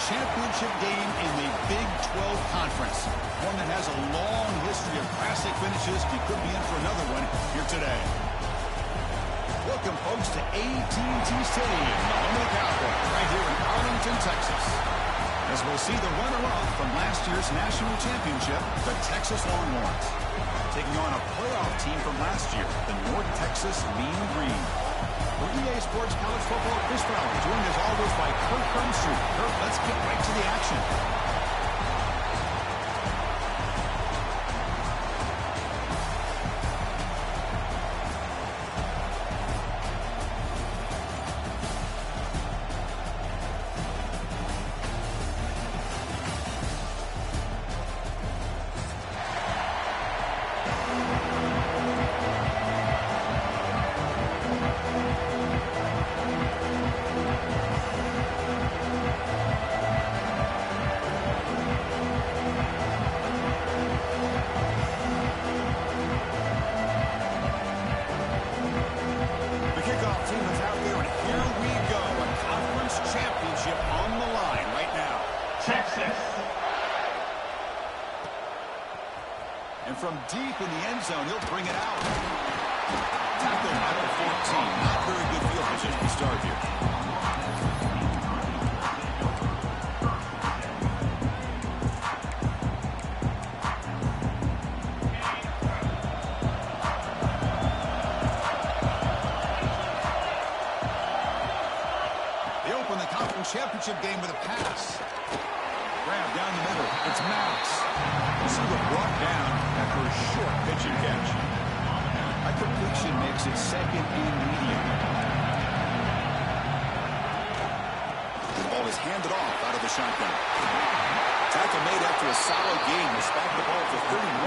championship game in the Big 12 Conference. One that has a long history of classic finishes. You could be in for another one here today. Welcome, folks, to AT&T Stadium, the home of the Cowboys, right here in Arlington, Texas. As we'll see the runner-up from last year's national championship, the Texas Longhorns, taking on a playoff team from last year, the North Texas Mean Green. For EA Sports College Football, Chris Fowler, joined as always by Kirk Crumstreet. Kirk, let's get right to the action. From deep in the end zone, he'll bring it out. Tackle number 14. Not very good field position to start here. They open the conference championship game with a pass. Grab down the middle. It's Max. Receiver brought down after a short pitch and catch. A completion makes it second and medium. The ball is handed off out of the shotgun. Tackle made after a solid game. They spike the ball for 31.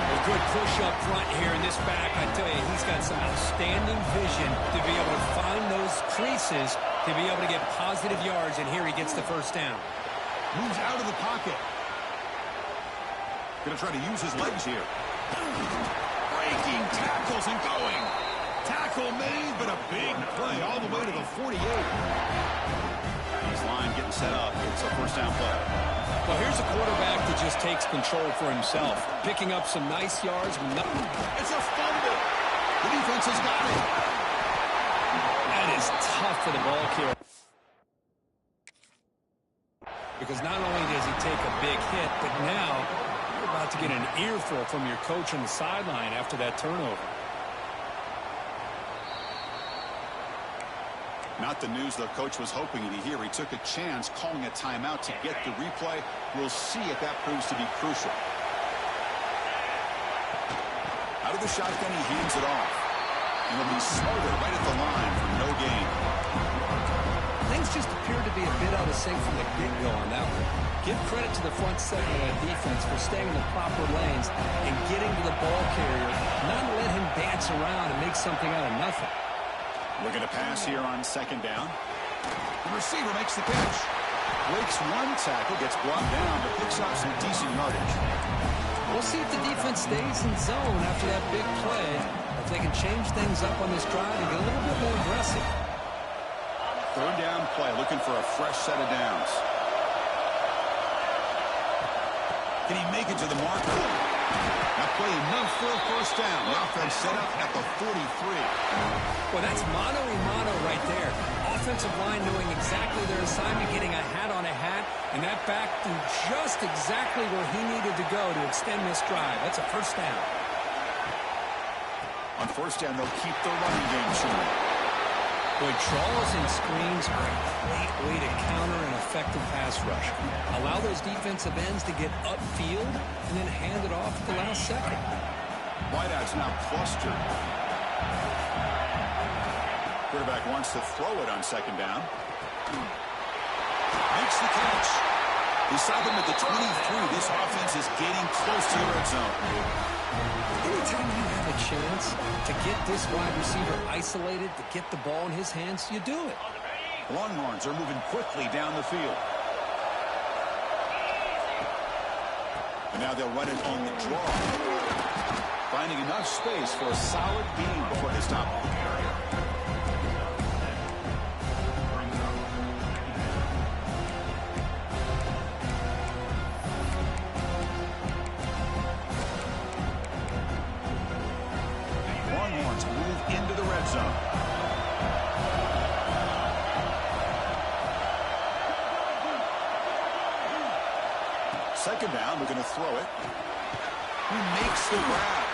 A good push up front here in this back. I tell you, he's got some outstanding vision to be able to find those creases, to be able to get positive yards, and here he gets the first down. Moves out of the pocket. Going to try to use his legs here. Breaking tackles and going. Tackle made, but a big play all the way to the 48. His line getting set up. It's a first down play. Well, here's a quarterback that just takes control for himself, picking up some nice yards. It's a fumble. The defense has got it. That is tough for the ball carrier. Because not only does he take a big hit, but now you're about to get an earful from your coach on the sideline after that turnover. Not the news the coach was hoping to hear. He took a chance calling a timeout to get the replay. We'll see if that proves to be crucial. Out of the shotgun, he hands it off. And he'll be smothered right at the line for no gain. Things just appeared to be a bit out of sync from the get-go on that one. Give credit to the front seven of that defense for staying in the proper lanes and getting to the ball carrier, not let him dance around and make something out of nothing. Looking to pass here on second down. The receiver makes the catch. Breaks one tackle, gets brought down, but picks up some decent yardage. We'll see if the defense stays in zone after that big play, if they can change things up on this drive and get a little bit more aggressive. Third down play, looking for a fresh set of downs. Can he make it to the marker? That play enough for a first down. The offense set up at the 43. Well, that's mano-a-mano right there. Offensive line knowing exactly their assignment, getting a hat on a hat, and that back to just exactly where he needed to go to extend this drive. That's a first down. On first down, they'll keep the running game short. Boy, draws and screens are a great way to counter an effective pass rush. Allow those defensive ends to get upfield and then hand it off at the last second. Wideout's now clustered. Quarterback wants to throw it on second down. Makes the catch. Beside him at the 23, this offense is getting close to the red zone. Anytime you have a chance to get this wide receiver isolated, to get the ball in his hands, you do it. Longhorns are moving quickly down the field. And now they'll run it on the draw. Finding enough space for a solid gain before they stop. to move into the red zone. Second down, we're going to throw it. He makes the grab.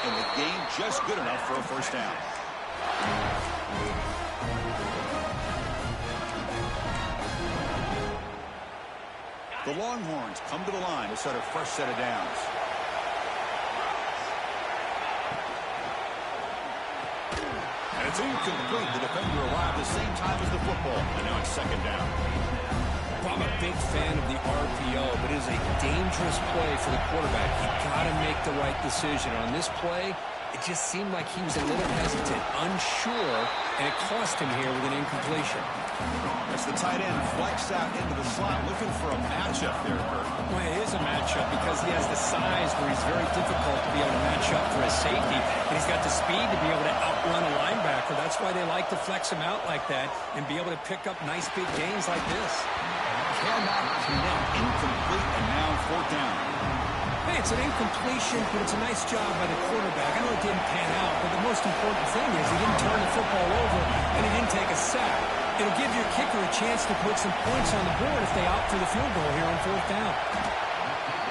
And the gain just good enough for a first down. The Longhorns come to the line to start a fresh set of downs. And it's incomplete. The defender arrived the same time as the football. And now it's second down. I'm a big fan of the RPO, but it is a dangerous play for the quarterback. You got to make the right decision. On this play, it just seemed like he was a little hesitant, unsure, and it cost him here with an incompletion. As the tight end flexed out into the slot, looking for a matchup there, Kurt. Well, it is a matchup because he has the size where he's very difficult to be able to match up for his safety, and he's got the speed to be able to outrun a linebacker. That's why they like to flex him out like that and be able to pick up nice big gains like this. Cannot connect, incomplete, and now fourth down. Hey, it's an incompletion, but it's a nice job by the quarterback. I know it didn't pan out, but the most important thing is he didn't turn the football over and he didn't take a sack. It'll give your kicker a chance to put some points on the board if they opt for the field goal here on fourth down.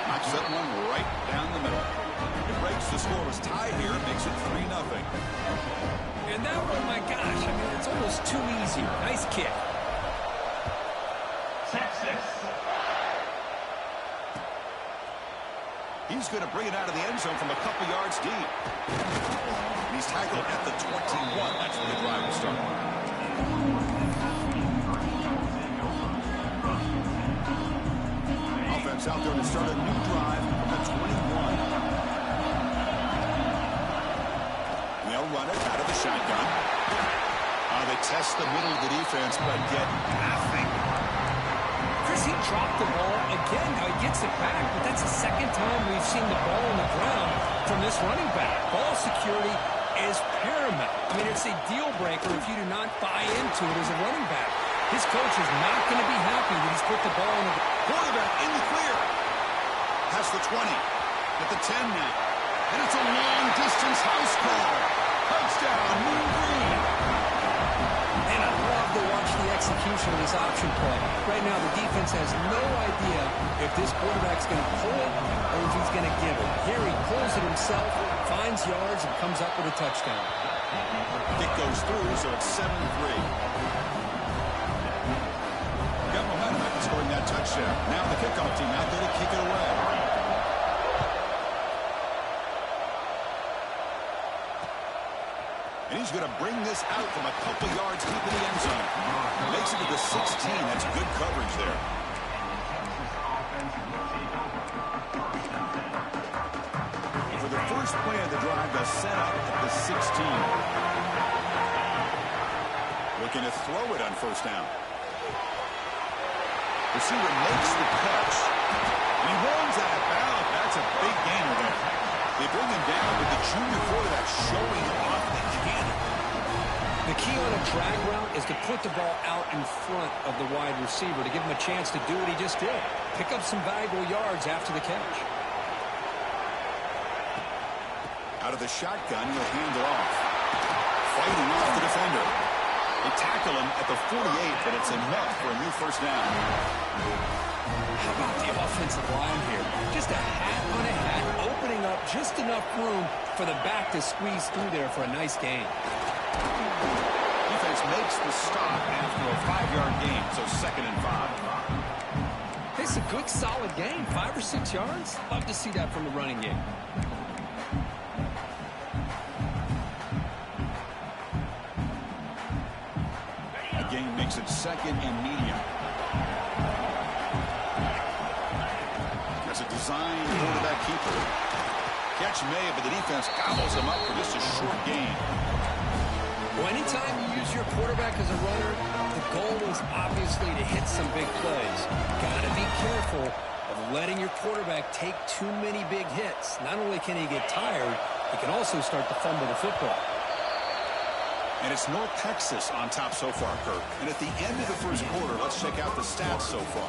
Knocks that one right down the middle. It breaks the scoreless tie here. It makes it 3-0. And that one, my gosh, I mean, it's almost too easy. Nice kick. He's going to bring it out of the end zone from a couple yards deep. And he's tackled at the 21. That's where the drive will start. Offense out there to start a new drive from the 21. They'll run it out of the shotgun. They test the middle of the defense, but get nothing. He dropped the ball again. Now he gets it back, but that's the second time we've seen the ball on the ground from this running back. Ball security is paramount. I mean, it's a deal breaker if you do not buy into it as a running back. His coach is not going to be happy that he's put the ball on the quarterback in the clear. Past the 20, at the 10 now. And it's a long-distance house call. Touchdown, Moon Green. And I love to watch the execution of this option play. Right now, the defense has no idea if this quarterback's going to pull it or if he's going to give it. Here he pulls it himself, finds yards, and comes up with a touchdown. Kick goes through, so it's 7-3. Got momentum after scoring that touchdown. Now the kickoff team out there to kick it away. And he's going to bring this out from a couple yards deep in the end zone. Makes it to the 16. That's good coverage there. For the first play of the drive, they'll set up at the 16. Looking to throw it on first down. Receiver makes the catch. And he runs out of bounds. That's a big gainer there. They bring him down with the junior quarterback showing off the cannon. The key on a drag route is to put the ball out in front of the wide receiver to give him a chance to do what he just did. Pick up some valuable yards after the catch. Out of the shotgun, he'll hand it off. Fighting off the defender. They tackle him at the 48, but it's enough for a new first down. How about the offensive line here? Just a hat on a hat, opening up just enough room for the back to squeeze through there for a nice gain. Defense makes the stop after a 5-yard gain, so 2nd and 5. It's a good, solid gain. 5 or 6 yards. Love to see that from the running game. The gain makes it 2nd and medium. That's a designed quarterback keeper. Catch made, but the defense gobbles him up for just a short gain. Well, anytime you use your quarterback as a runner, the goal is obviously to hit some big plays. Got to be careful of letting your quarterback take too many big hits. Not only can he get tired, he can also start to fumble the football. And it's North Texas on top so far, Kirk. And at the end of the first quarter, let's check out the stats so far.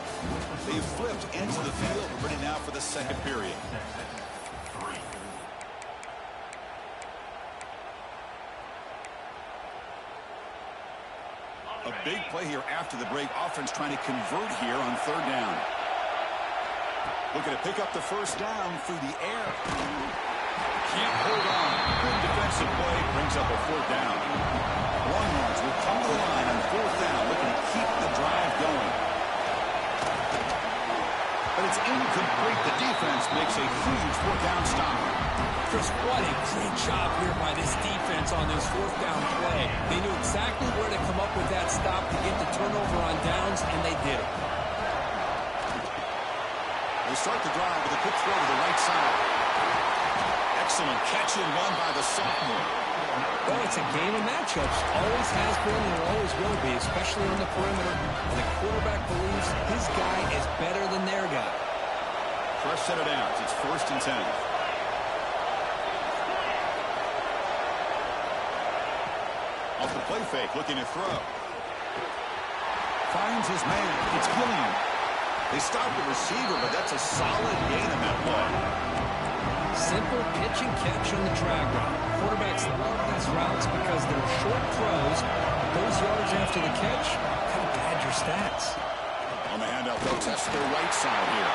They've flipped into the field. We're ready now for the second period. A big play here after the break. Offense trying to convert here on third down. Looking to pick up the first down through the air. Can't hold on. Good defensive play. Brings up a fourth down. Longhorns will come to the line on fourth down, looking to keep the drive going. But it's incomplete. The defense makes a huge fourth-down stop. Chris, what a great job here by this defense on this fourth-down play. They knew exactly where to come up with that stop to get the turnover on downs, and they did it. They start the drive with a quick throw to the right side. Excellent catch and run by the sophomore. Well, it's a game of matchups. Always has been and always will be, especially on the perimeter. And the quarterback believes his guy is better than their guy. Fresh set of downs. It's 1st and 10. Off the play fake, looking to throw. Finds his man. It's Gilliam. They stop the receiver, but that's a solid gain in that play. Simple pitch and catch on the drag route. Quarterbacks love these routes because they're short throws. Those yards after the catch kind of pad your stats. On the handout, they'll test their right side here.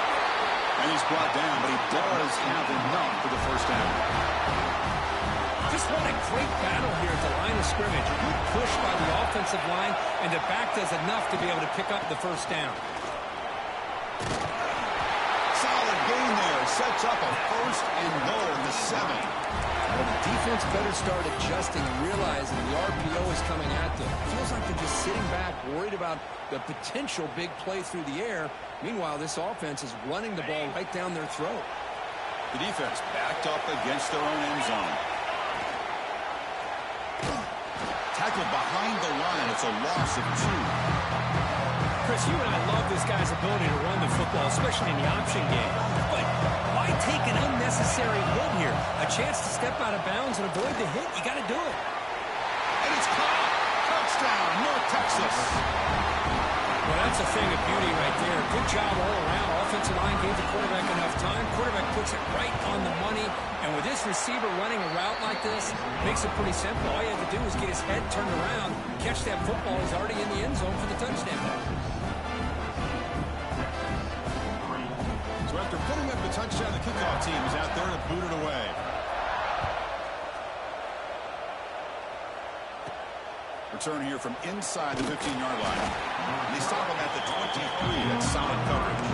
And he's brought down, but he does have enough for the first down. Just what a great battle here at the line of scrimmage. Good push by the offensive line, and the back does enough to be able to pick up the first down. Solid gain there. Sets up a 1st and goal in the 7. Well, the defense better start adjusting and realizing the RPO is coming at them. Feels like they're just sitting back, worried about the potential big play through the air. Meanwhile, this offense is running the ball right down their throat. The defense backed up against their own end zone. Tackled behind the line. It's a loss of 2. Chris, you and I love this guy's ability to run the football, especially in the option game. But why take an unnecessary hit here? A chance to step out of bounds and avoid the hit? You got to do it. And it's caught. Touchdown, North Texas. Well, that's a thing of beauty right there. Good job all around. Offensive line gave the quarterback enough time. Quarterback puts it right on the money. And with this receiver running a route like this, makes it pretty simple. All you have to do is get his head turned around, catch that football. He's already in the end zone for the touchdown. So after putting up the touchdown, the kickoff team is out there to boot it away. Return here from inside the 15-yard line. And they stop him at the 23. That's solid coverage.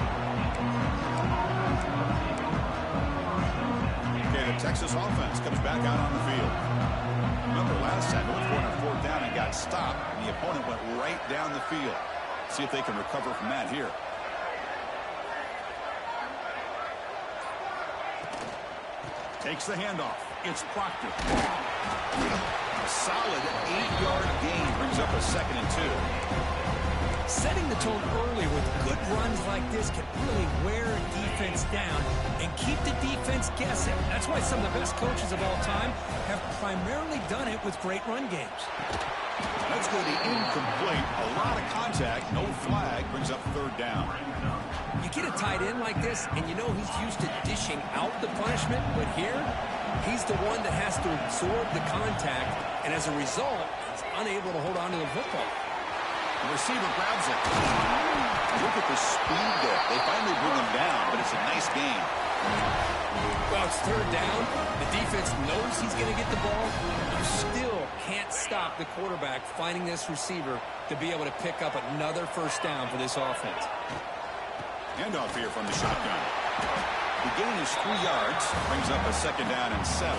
Okay, the Texas offense comes back out on the field. Remember last time, they went for it on 4th down and got stopped. And the opponent went right down the field. See if they can recover from that here. Takes the handoff. It's Proctor. A solid 8-yard gain brings up a 2nd and 2. Setting the tone early with good runs like this can really wear a defense down and keep the defense guessing. That's why some of the best coaches of all time have primarily done it with great run games. That's going to be incomplete. A lot of contact. No flag. Brings up 3rd down. You get a tight end like this, and you know he's used to dishing out the punishment, but here, he's the one that has to absorb the contact, and as a result, he's unable to hold on to the football. The receiver grabs it. Look at the speed there. They finally bring him down, but it's a nice gain. Well, it's 3rd down. The defense knows he's going to get the ball. You still can't stop the quarterback finding this receiver to be able to pick up another first down for this offense. Handoff here from the shotgun. The gain is 3 yards. Brings up a 2nd down and 7.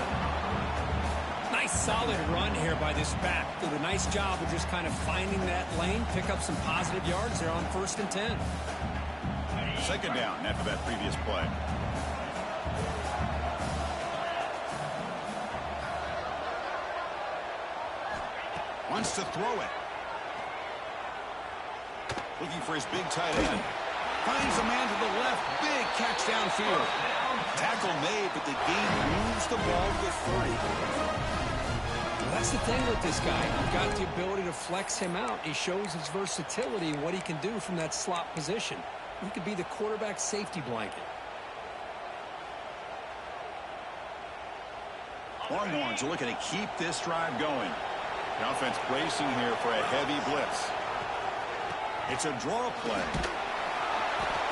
Nice solid run here by this back. Did a nice job of just kind of finding that lane, pick up some positive yards there on 1st and 10. 2nd down after that previous play. Wants to throw it. Looking for his big tight end. Finds a man to the left. Big catch downfield. Tackle made, but the game moves the ball to 30. Well, that's the thing with this guy. You've got the ability to flex him out. He shows his versatility and what he can do from that slot position. He could be the quarterback safety blanket. Longhorns are looking to keep this drive going. The offense bracing here for a heavy blitz. It's a draw play.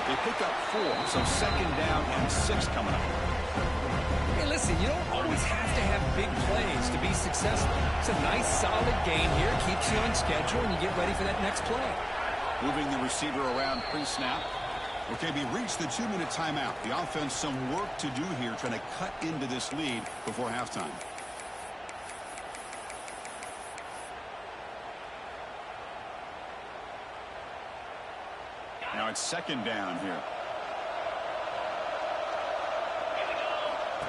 They pick up 4, so 2nd down and 6 coming up. Hey, listen, you don't always have to have big plays to be successful. It's a nice, solid gain here. Keeps you on schedule, and you get ready for that next play. Moving the receiver around pre-snap. Okay, we reached the 2-minute timeout. The offense some work to do here, trying to cut into this lead before halftime. Now it's 2nd down here.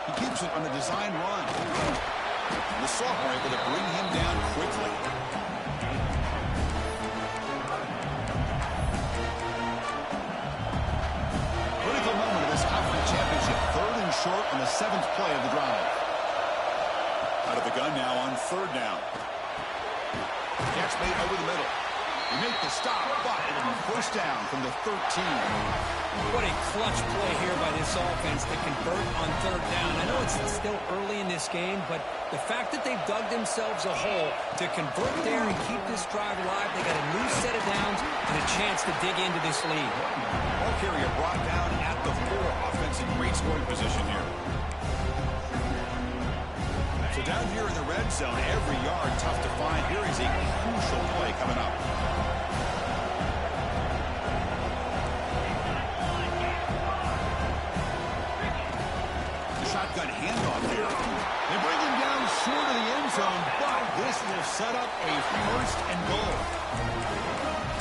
He keeps it on a design run. The sophomore able to bring him down quickly. Critical moment of this conference championship. 3rd and short on the 7th play of the drive. Out of the gun now on 3rd down. Catch made over the middle. We make the stop, but it'll be 1st down from the 13. What a clutch play here by this offense to convert on 3rd down. I know it's still early in this game, but the fact that they've dug themselves a hole to convert there and keep this drive alive, they got a new set of downs and a chance to dig into this lead. Ball carrier brought down at the 4. Offense in great scoring position here. So down here in the red zone, every yard tough to find. Here is a crucial play coming up. Shotgun handoff here. They bring him down short of the end zone, but this will set up a 1st and goal.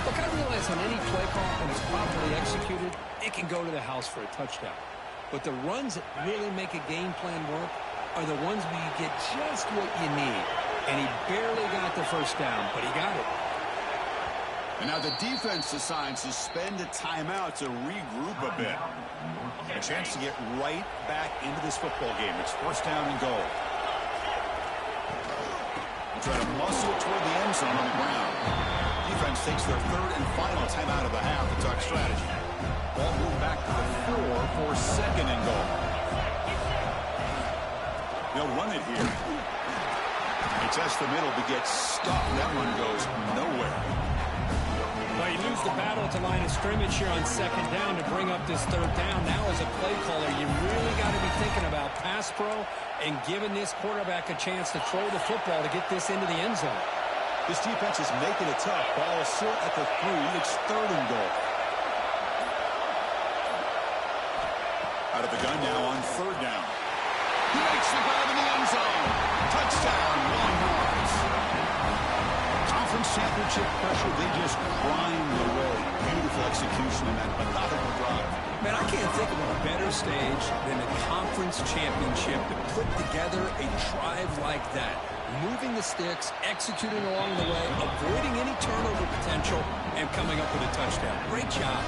Look, I realize on any play call, when it's properly executed, it can go to the house for a touchdown. But the runs that really make a game plan work are the ones where you get just what you need. And he barely got the 1st down, but he got it. And now the defense decides to spend a timeout to regroup a bit. A chance to get right back into this football game. It's 1st down and goal. They try to muscle toward the end zone on the ground. Defense takes their 3rd and final timeout of the half to talk strategy. Ball moved back to the 4 for 2nd and goal. They'll run it here. They test the middle, but gets stuck. That one goes nowhere. Well, you lose the battle at the line of scrimmage here on 2nd down to bring up this 3rd down. Now as a play caller, you really got to be thinking about pass pro and giving this quarterback a chance to throw the football to get this into the end zone. This defense is making it tough. Ball short at the 3. It's 3rd and goal. Out of the gun now on 3rd down. He makes the grab in the end zone. Touchdown, Longhorns. Conference championship pressure, they just grind away. Beautiful execution in that methodical drive. Man, I can't think of a better stage than a conference championship to put together a drive like that. Moving the sticks, executing along the way, avoiding any turnover potential, and coming up with a touchdown. Great job.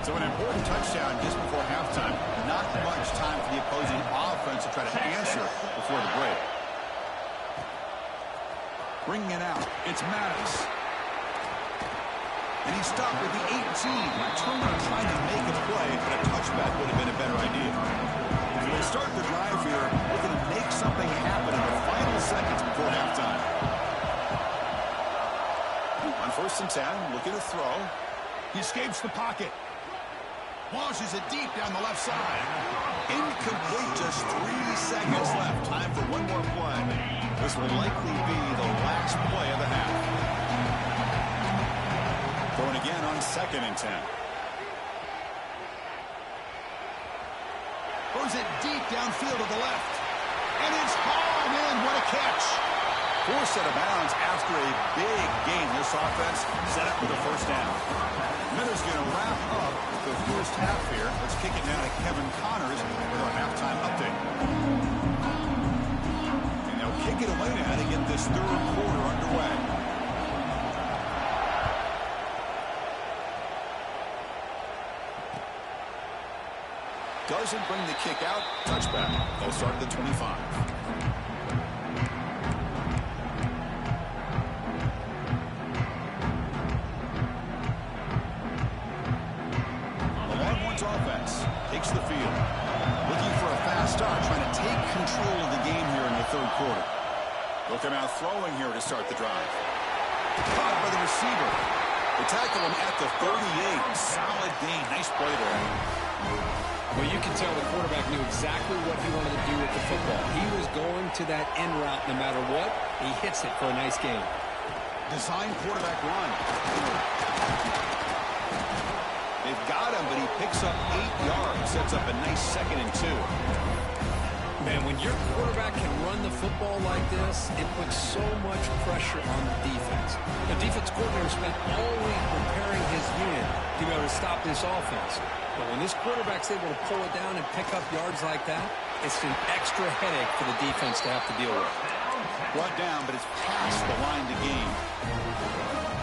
So an important touchdown just before halftime. Not much time for the opposing offense to try to answer before the break. Bringing it out, it's Maddox. And he stopped with the 18. Turner trying to make a play, but a touchback would have been a better idea. And we'll start the drive here, looking to make something happen in the final seconds before halftime. On 1st and 10, looking to throw. He escapes the pocket. Launches it deep down the left side. Incomplete, just 3 seconds left. Time for one more play. This will likely be the last play of the half. Throwing again on 2nd and 10. Throws it deep downfield to the left. And it's hauled in. What a catch. 4 set of bounds after a big gain. This offense set up with a 1st down. Miller's going to wrap up the 1st half here. Let's kick it now to Kevin Connors with our halftime update. And they'll kick it away now to get this 3rd quarter underway. Doesn't bring the kick out. Touchback. They'll start at the 25. Offense takes the field. Looking for a fast start, trying to take control of the game here in the 3rd quarter. They'll come out throwing here to start the drive. Caught by the receiver. They tackle him at the 38. Solid gain. Nice play there. Well, you can tell the quarterback knew exactly what he wanted to do with the football. He was going to that end route no matter what. He hits it for a nice gain. Design quarterback run. They've got him, but he picks up 8 yards. Sets up a nice 2nd and 2. Man, when your quarterback can run the football like this, it puts so much pressure on the defense. The defense coordinator spent all week preparing his unit to be able to stop this offense. But when this quarterback's able to pull it down and pick up yards like that, it's an extra headache for the defense to have to deal with. Brought down, but it's past the line to gain.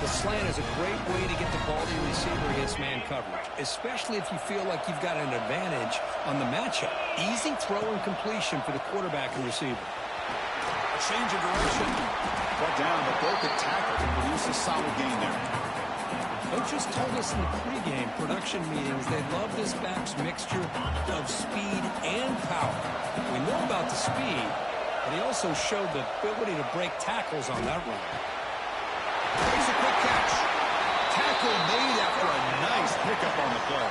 The slant is a great way to get the ball to your receiver against man coverage, especially if you feel like you've got an advantage on the matchup. Easy throw and completion for the quarterback and receiver. A change of direction. Brought down, but broke the tackle to produce a solid gain there. Coaches told us in the pregame production meetings they love this back's mixture of speed and power. We know about the speed, but he also showed the ability to break tackles on that run. Here's a quick catch. Tackle made after a nice pickup on the play.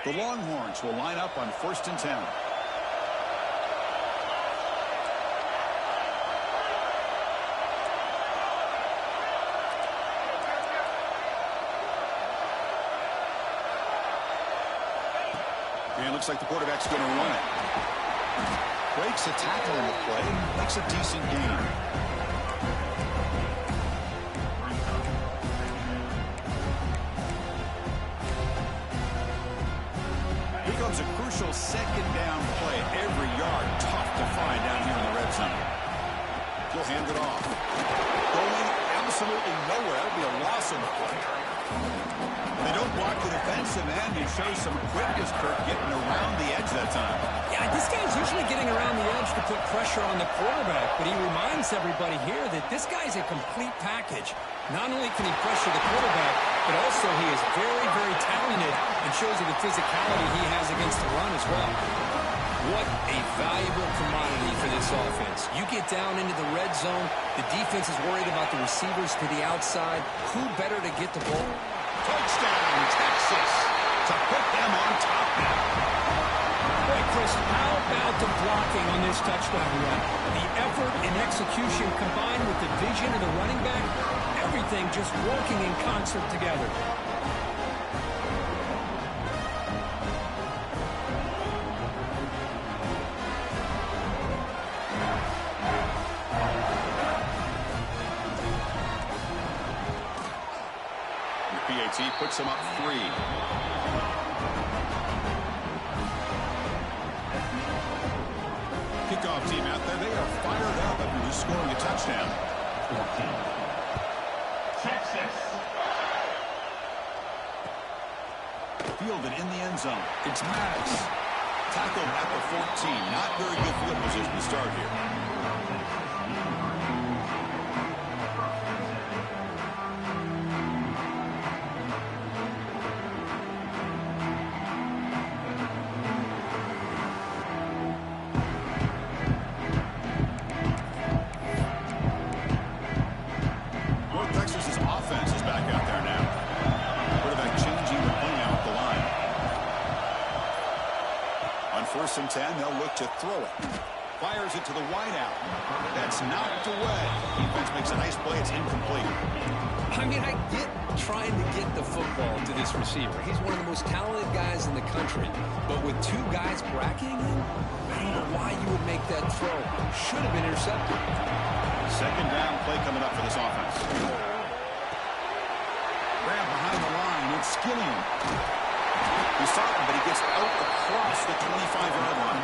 The Longhorns will line up on 1st and 10. And it looks like the quarterback's going to run it. Breaks a tackle in the play. Makes a decent gain. Here comes a crucial 2nd down play. Every yard tough to find down here in the red zone. He'll hand it off. Going absolutely nowhere. That'll be a loss on the play. They don't block the defensive end. He shows some quickness, Kirk, getting around the edge that time. Yeah, this guy's usually getting around the edge to put pressure on the quarterback, but he reminds everybody here that this guy's a complete package. Not only can he pressure the quarterback, but also he is very, very talented and shows you the physicality he has against the run as well. What a valuable commodity for this offense. You get down into the red zone, the defense is worried about the receivers to the outside. Who better to get the ball? Touchdown, Texas, to put them on top now. Boy, Chris, how about the blocking on this touchdown run? The effort and execution combined with the vision of the running back, everything just working in concert together. PAT puts him up 3. Kickoff team out there. They are fired up after just scoring a touchdown. Texas. Fielded in the end zone. It's Maddox. Tackled at the 14. Not very good field position to start here. First and 10, they'll look to throw it. Fires it to the wideout. That's knocked away. Defense makes a nice play. It's incomplete. I mean, I get trying to get the football to this receiver. He's one of the most talented guys in the country. But with 2 guys bracketing him, I don't know why you would make that throw. Should have been intercepted. 2nd down play coming up for this offense. Grab behind the line. It's Skillian. He saw him, but he gets out across the 25-yard line.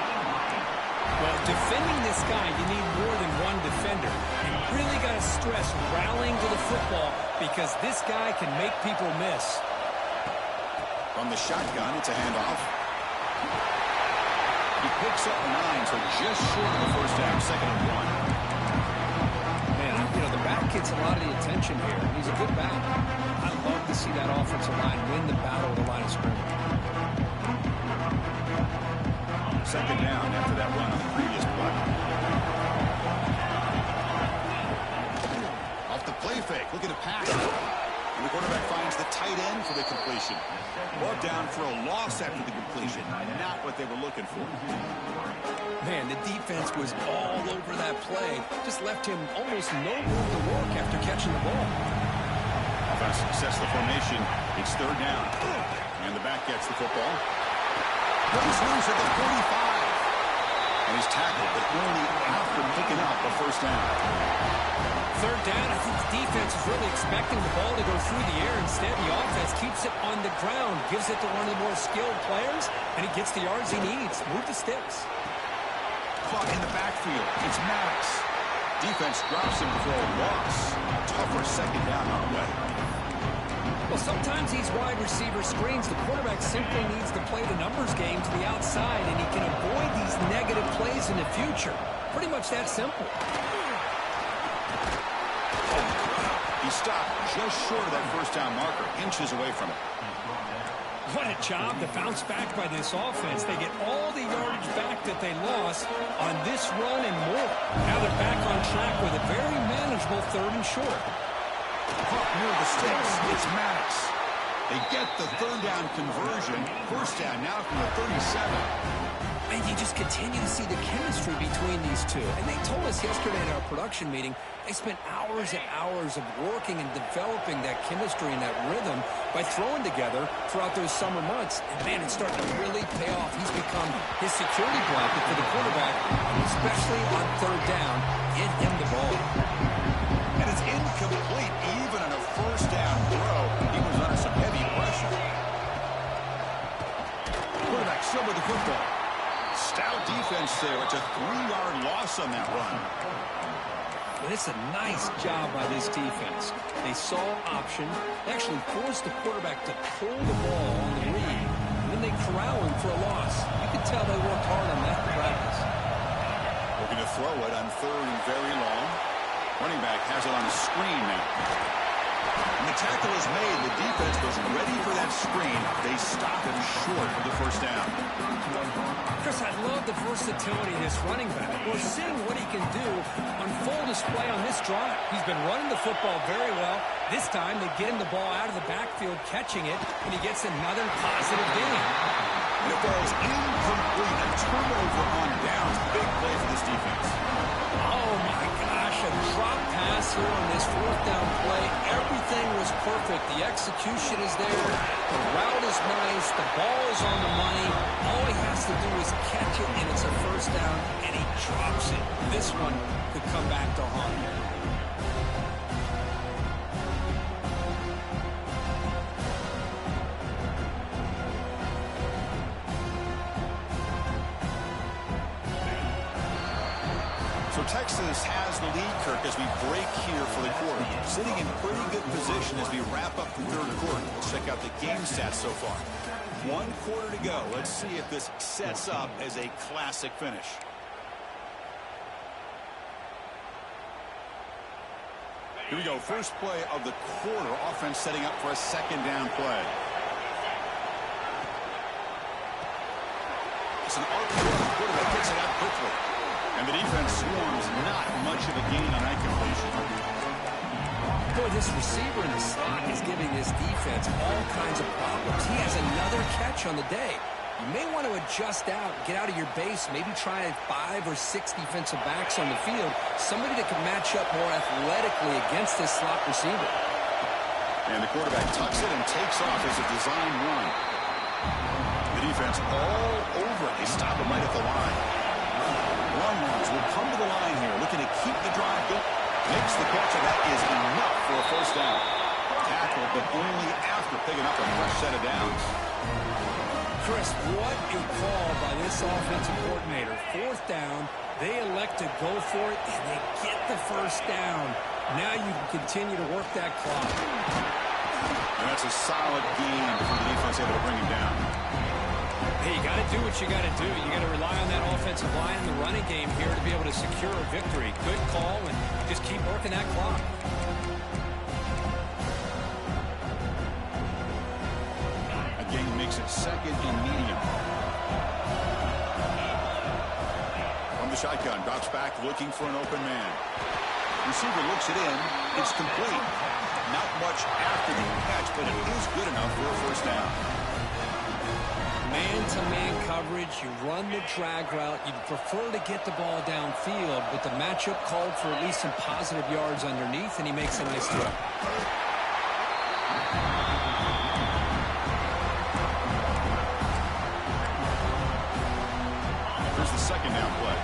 Well, defending this guy, you need more than one defender. You really got to stress rallying to the football because this guy can make people miss. From the shotgun, it's a handoff. He picks up 9, so just short of the first down, 2nd and 1. Man, you know, the back gets a lot of the attention here. He's a good back. I love to see that offensive line win the battle at the line of scrimmage. Second down after that run on the previous play. Off the play fake, looking to pass. And the quarterback finds the tight end for the completion. Brought down for a loss after the completion. Not what they were looking for. Man, the defense was all over that play. Just left him almost no room to work after catching the ball. Offense sets the formation. It's third down. And the back gets the football. Goes loose at the 45. And he's tackled, but only after picking up a first down. Third down, I think the defense is really expecting the ball to go through the air. Instead, the offense keeps it on the ground, gives it to one of the more skilled players, and he gets the yards he needs. Move the sticks. Caught in the backfield. It's Maddox. Defense drops him for a loss. Tougher second down on the way. Well, sometimes these wide receiver screens, the quarterback simply needs to play the numbers game to the outside, and he can avoid these negative plays in the future. Pretty much that simple. He stopped just short of that first down marker, inches away from it. What a job to bounce back by this offense. They get all the yardage back that they lost on this run and more. Now they're back on track with a very manageable third and short. Caught near the sticks. It's Maddox. They get the third down conversion. First down now from the 37. And you just continue to see the chemistry between these two. And they told us yesterday in our production meeting, they spent hours and hours of working and developing that chemistry and that rhythm by throwing together throughout those summer months. And, man, it's starting to really pay off. He's become his security blanket for the quarterback, especially on third down. Get him the ball. And it's incomplete even on a first down throw. He was under some heavy pressure. Quarterback still with the football. Stout defense there. It's a 3-yard loss on that run. Well, it's a nice job by this defense. They saw option. They actually forced the quarterback to pull the ball on the read. And then they corral him for a loss. You can tell they worked hard on that in practice. Looking to throw it on third and very long. Running back has it on the screen now. And the tackle is made. The defense was ready for that screen. They stop him short of the first down. Chris, I love the versatility of this running back. We're seeing what he can do on full display on this drive. He's been running the football very well. This time they get him the ball out of the backfield, catching it, and he gets another positive gain. And it falls incomplete. A turnover on downs. Big play for this defense. Oh, my gosh, a drop pass here on this fourth down play. Everything was perfect. The execution is there. The route is nice. The ball is on the money. All he has to do is catch it, and it's a first down, and he drops it. This one could come back to haunt him. So Texas has the lead, Kirk, as we break here for the quarter. Sitting in pretty good position as we wrap up the third quarter. Let's check out the game stats so far. 1 quarter to go. Let's see if this sets up as a classic finish. Here we go. First play of the quarter. Offense setting up for a second down play. It's an arc throw. The quarterback gets it out quickly. And the defense swarms, not much of a gain on that completion. Boy, this receiver in the slot is giving this defense all kinds of problems. He has another catch on the day. You may want to adjust out, get out of your base, maybe try 5 or 6 defensive backs on the field, somebody that can match up more athletically against this slot receiver. And the quarterback tucks it and takes off as a design run. The defense all over it. They stop him right at the line. Runners will come to the line here, looking to keep the drive going. Makes the catch, and that is enough for a first down. Tackle, but only after picking up a fresh set of downs. Chris, what a call by this offensive coordinator. Fourth down, they elect to go for it, and they get the first down. Now you can continue to work that clock. And that's a solid gain for the defense able to bring him down. Hey, you got to do what you got to do. You got to rely on that offense. offensive line in the running game here to be able to secure a victory. Good call, and just keep working that clock. Again, makes it second and medium. From the shotgun, drops back looking for an open man. Receiver looks it in. It's complete. Not much after the catch, but it is good enough for a first down. Man-to-man coverage, you run the drag route. You'd prefer to get the ball downfield, but the matchup called for at least some positive yards underneath, and he makes a nice throw. Here's the second down play.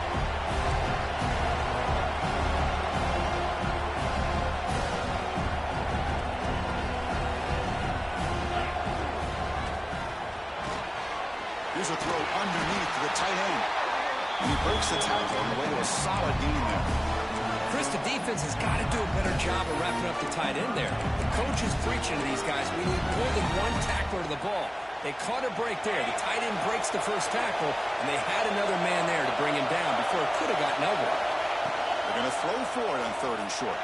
Here's a throw underneath to the tight end. And he breaks the tackle on the way to a solid gain there. Chris, the defense has got to do a better job of wrapping up the tight end there. The coach is preaching to these guys, we need more than one tackler to the ball. They caught a break there. The tight end breaks the first tackle, and they had another man there to bring him down before it could have gotten over. They're going to throw for it on 3rd and short.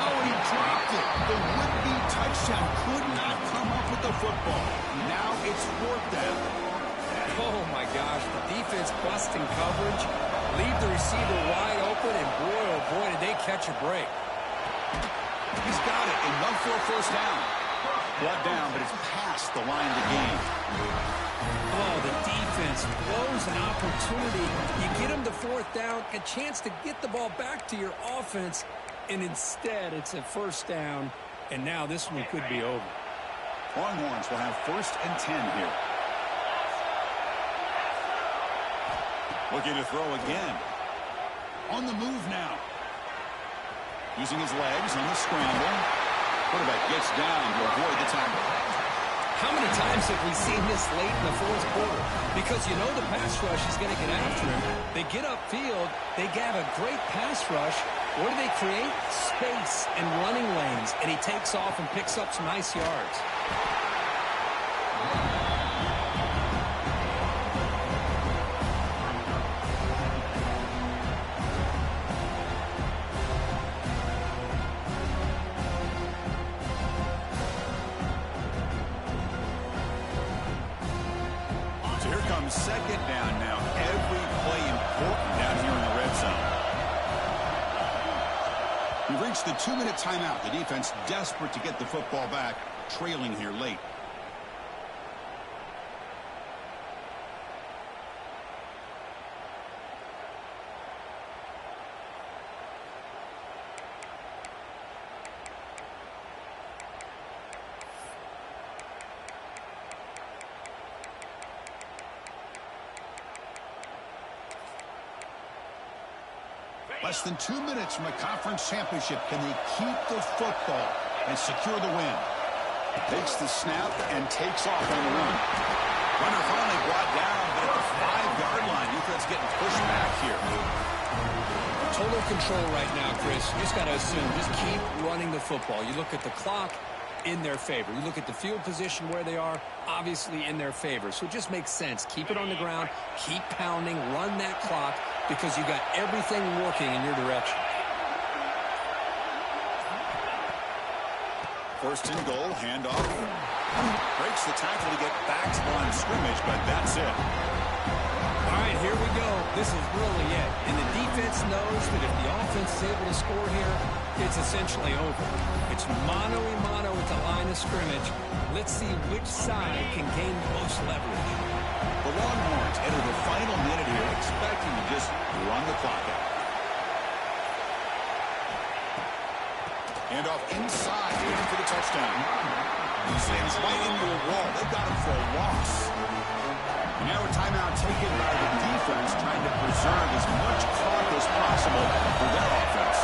No, he dropped it. The would-be touchdown could not come up with the football. Now it's 4th down. Oh, my gosh. The defense busting coverage. Leave the receiver wide open, and boy, oh, boy, did they catch a break. He's got it, and run for a first down. Brought down, but it's past the line of the game. Oh, the defense blows an opportunity. You get them to 4th down, a chance to get the ball back to your offense, and instead it's a first down, and now this one could be over. Longhorns will have 1st and 10 here. Looking to throw again. On the move now. Using his legs on the scramble. Quarterback gets down to avoid the tackle. How many times have we seen this late in the 4th quarter? Because you know the pass rush is going to get after him. They get upfield. They have a great pass rush. What do they create? Space and running lanes. And he takes off and picks up some nice yards. So here comes 2nd down now. Every play important down here in the red zone. We've reached the 2-minute timeout. The defense desperate to get the football back, trailing here late. Less than 2 minutes from a conference championship. Can they keep the football and secure the win? Takes the snap and takes off on the run. Runner finally brought down, but at the 5-yard line, defense getting pushed back here. Total control right now, Chris. You just got to assume, just keep running the football. You look at the clock, in their favor. You look at the field position where they are, obviously in their favor. So it just makes sense. Keep it on the ground, keep pounding, run that clock, because you got everything working in your direction. 1st and goal, handoff. Breaks the tackle to get back to line of scrimmage, but that's it. All right, here we go. This is really it. And the defense knows that if the offense is able to score here, it's essentially over. It's mano-a-mano at the line of scrimmage. Let's see which side can gain the most leverage. The Longhorns enter the final minute here, expecting to just run the clock out. Handoff inside, waiting for the touchdown. Sends right into a wall. They've got him for a loss. And now a timeout taken by the defense, trying to preserve as much clock as possible for their offense.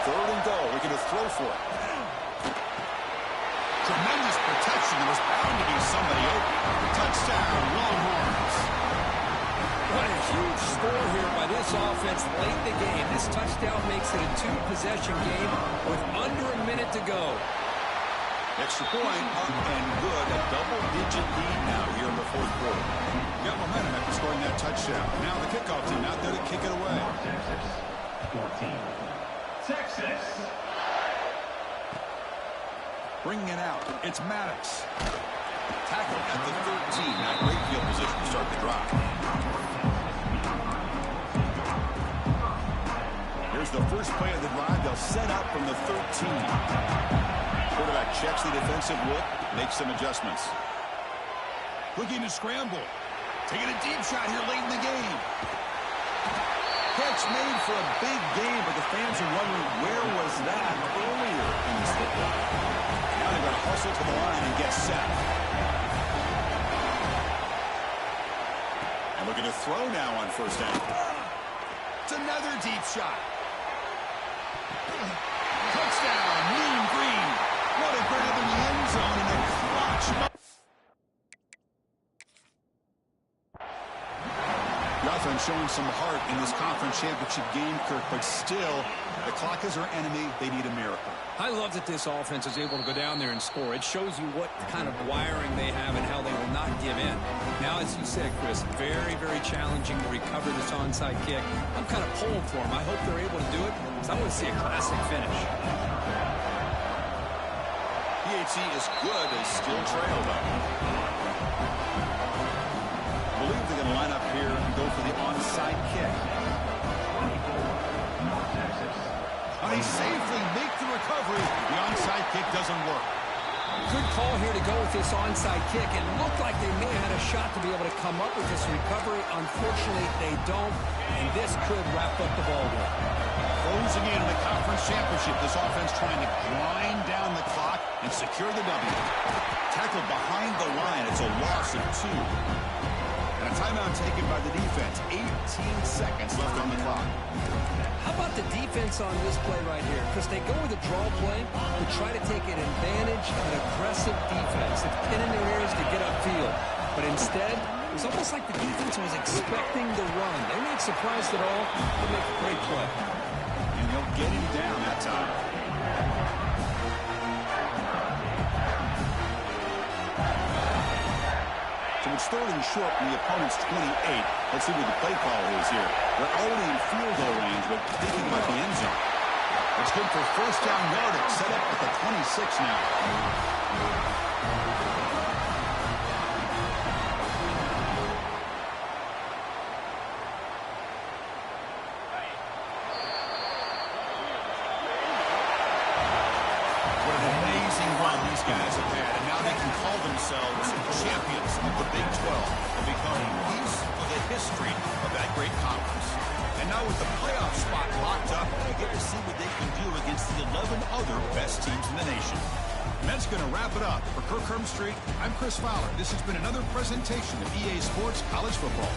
3rd and goal. We're going to throw for it. Tremendous protection. There was bound to be somebody open. Touchdown, Longhorns. What a huge score here by this offense late in the game. This touchdown makes it a 2-possession game with under a minute to go. Extra point, up and good. A double-digit lead now here in the 4th quarter. touchdown. Now the kickoff team out there to kick it away. Texas. Bringing it out. It's Maddox. Tackled at the 13. Now great field position to start the drive. Here's the first play of the drive. They'll set up from the 13. Quarterback checks the defensive look, makes some adjustments. Looking to scramble. Taking a deep shot here late in the game. Catch made for a big game, but the fans are wondering where was that earlier in this football. Now they're going to hustle to the line and get set. And looking to throw now on first down. It's another deep shot. Touchdown, Mean Green. What a grab in the end zone and a clutch. The offense showing some heart in this conference championship game, Kirk, but still, the clock is our enemy. They need a miracle. I love that this offense is able to go down there and score. It shows you what kind of wiring they have and how they will not give in. Now, as you said, Chris, very, very challenging to recover this onside kick. I'm kind of pulling for them. I hope they're able to do it because I want to see a classic finish. PHC is good as still trail, though. I believe they're going to line up here and go for the onside kick. They safely make the recovery. The onside kick doesn't work. Good call here to go with this onside kick. It looked like they may have had a shot to be able to come up with this recovery. Unfortunately, they don't, and this could wrap up the ball game. Closing in the conference championship, this offense trying to grind down the clock and secure the W. Tackled behind the line. It's a loss of 2. And a timeout taken by the defense. 18 seconds left on the clock. How about the defense on this play right here? Because they go with a draw play and try to take an advantage of an aggressive defense. It's pinning their ears to get upfield. But instead, it was almost like the defense was expecting the run. They weren't surprised at all. They make a great play. And they'll get him down that time. So it's 3rd and short from the opponent's 28. Let's see what the play call is here. They're already in field goal range, but thinking about the end zone. It's good for first down yardage. Set up at the 26 now. What an amazing run these guys have had, and now they can call themselves champions of the Big 12 and become a piece of the history of that great conference. And now with the playoff spot locked up, you get to see what they can do against the 11 other best teams in the nation. And that's going to wrap it up. For Kirk Herbstreit, I'm Chris Fowler. This has been another presentation of EA Sports College Football.